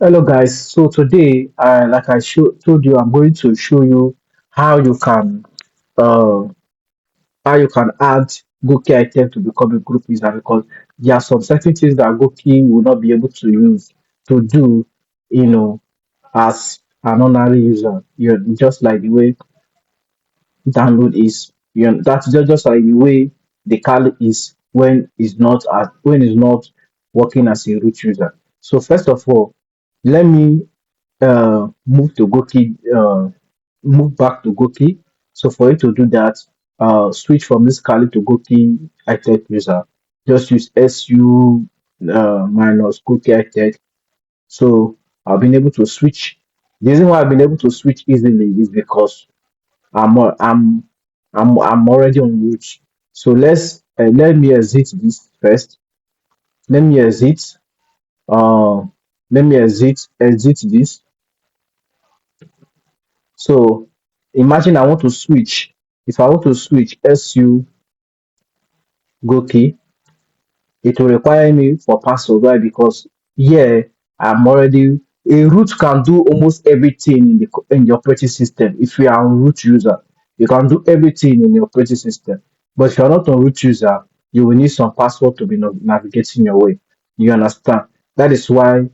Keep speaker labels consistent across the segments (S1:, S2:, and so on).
S1: Hello guys, so today, like told you, I'm going to show you how you can uh, add Goki item to become a group user because there are some certain things that Goki will not be able to use to do, you know, as an ordinary user. Just like the way download is, that's just like the way the Kali is when it's not working as a root user. So first of all, let me move back to Goki. So for you to do that, switch from this Kali to Goki iTech user. Just use su minus Goki iTech. So I've been able to switch. The reason why I've been able to switch easily is because I'm al- I'm already on route. So let me exit this first. Let me exit. Uh, let me exit this. So imagine I want to switch. If I want to switch SU go key, it will require me for password. Why? Because here I'm already a root can do almost everything in the operating system. If you are a root user, you can do everything in your operating system. But if you're not a root user, you will need some password to be navigating your way. You understand? That is why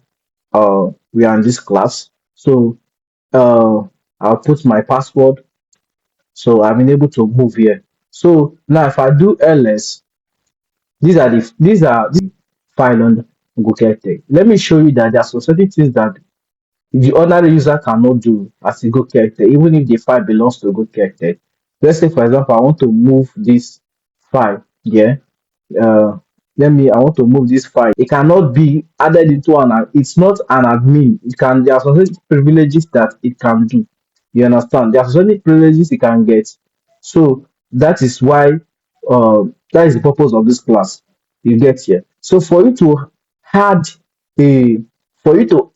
S1: we are in this class. So uh I'll put my password. So I've been able to move here. So now if I do ls, these are the file on Google Tech. Let me show you that there are some certain things that the ordinary user cannot do as a Google Tech, even if the file belongs to Google Tech. Let's say, for example, I want to move this file. Yeah. Uh, I want to move this file. It cannot be added into it's not an admin. There are some certain privileges that it can do. You understand? There are certain privileges it can get. So that is why, that is the purpose of this class. You get here. So add a, for you to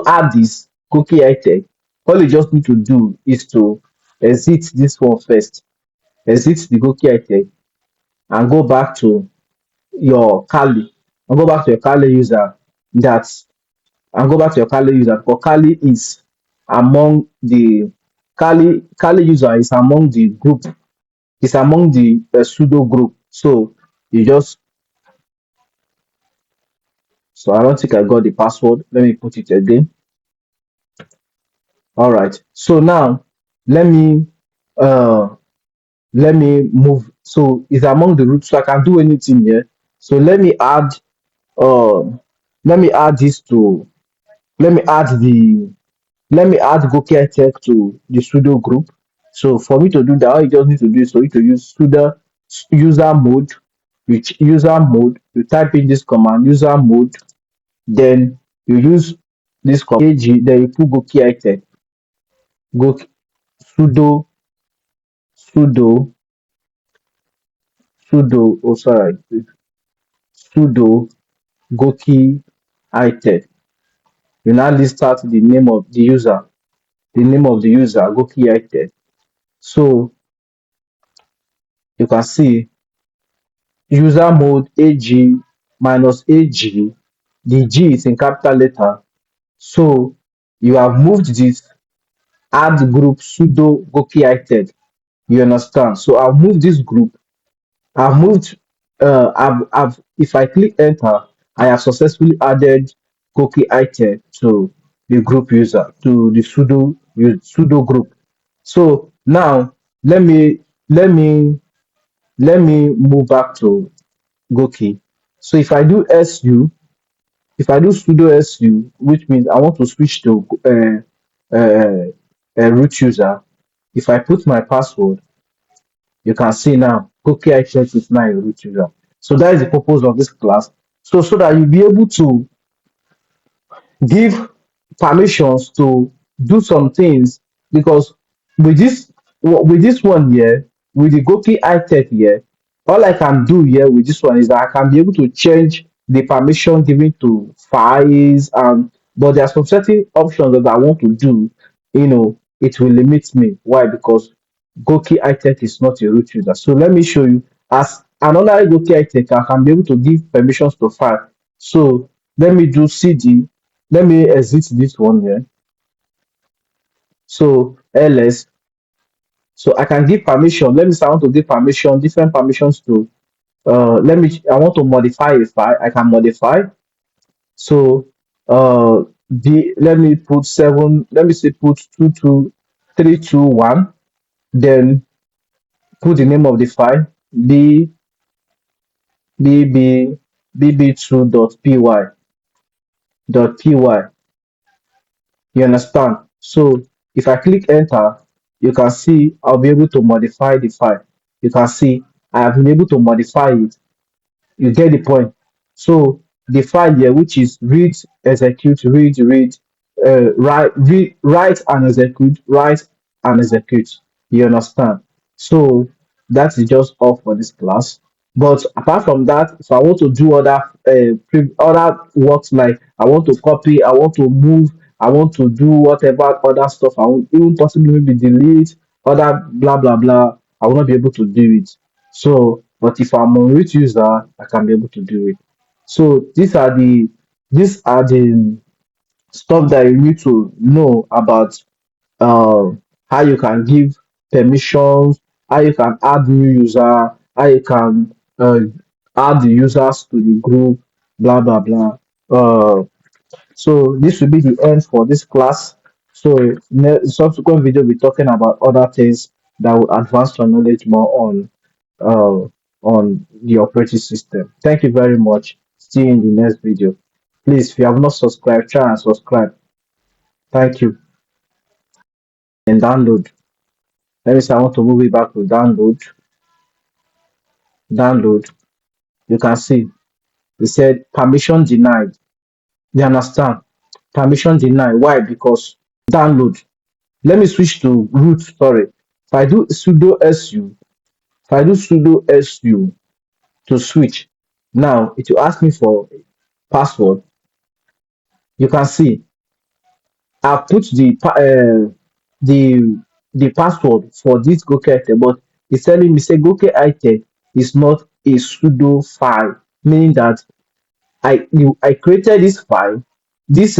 S1: add, this cookie item, all you just need to do is to exit this one first, exit the cookie item, and go back to your Kali, and go back to your Kali user that and go back to your Kali user because among the Kali user is among the group, is among the pseudo group. So you just so I don't think I got the password. Let me put it again. All right. So now let me uh move. So it's among the root, so I can do anything here. So uh let me add this to let me add the let me add Gokia Tech to the sudo group. So for me to do that, all you just need to do is for you to use sudo user mode. You type in this command user mode, then you use this command ag, then you put Gokia Tech, go sudo sudo oh sorry, sudo goki ited. You now list out the name of the user goki ited. So you can see user mode ag minus ag, the g is in capital letter. So you have moved this add group sudo goki ited. You understand? So I've moved this group. I've moved I've if I click enter, I have successfully added cookie item to the group user, to the sudo group. So now let me let me let me move back to Goki. So if I do sudo su, which means I want to switch to root user. If I put my password, you can see now cookie access is now a root user. So that is the purpose of this class. So that you'll be able to give permissions to do some things, because with this one here, with the Goki iTech here, all I can do here with this one is that I can be able to change the permission given to files, and but there are some certain options that I want to do, it will limit me. Why? Because Goki iTech is not a root user. So let me show you, as another Goki iTech, I can be able to give permissions to file. So Let me do cd. Let me exit this one here. So ls, so I can give permission. Let me say I want to give permission, different permissions to I want to modify a file. I can modify. So the let me put seven, let me say put 22321, then put the name of the file, b bb bb2.py. You understand? So if I click enter, you can see I'll be able to modify the file. You can see I have been able to modify it. You get the point. So the file here, which is read, execute, read, write and execute, write and execute. You understand? So that is just all for this class. But apart from that, if I want to do other works, like I want to copy, I want to move, I want to do whatever other stuff, I want even possibly maybe delete other blah blah blah, I will not be able to do it. So, but if I'm a root user, I can be able to do it. So these are the stuff that you need to know about uh, how you can give permissions, how you can add new user, how you can add the users to the group, blah blah blah. So this will be the end for this class. So subsequent video we'll be talking about other things that will advance your knowledge more uh, on the operating system. Thank you very much. See you in the next video. Please, if you have not subscribed, try and subscribe. Thank you. And download. Let me say I want to move it back to download. Download. You can see it said permission denied. You understand? Permission denied. Why? Because download. Let me switch to root. Sorry. If I do sudo su, if I do sudo su to switch, now it will ask me for password. You can see I've put the the password for this Goke item, but it's telling me say Goke item is not a sudo file, meaning that I created this file. This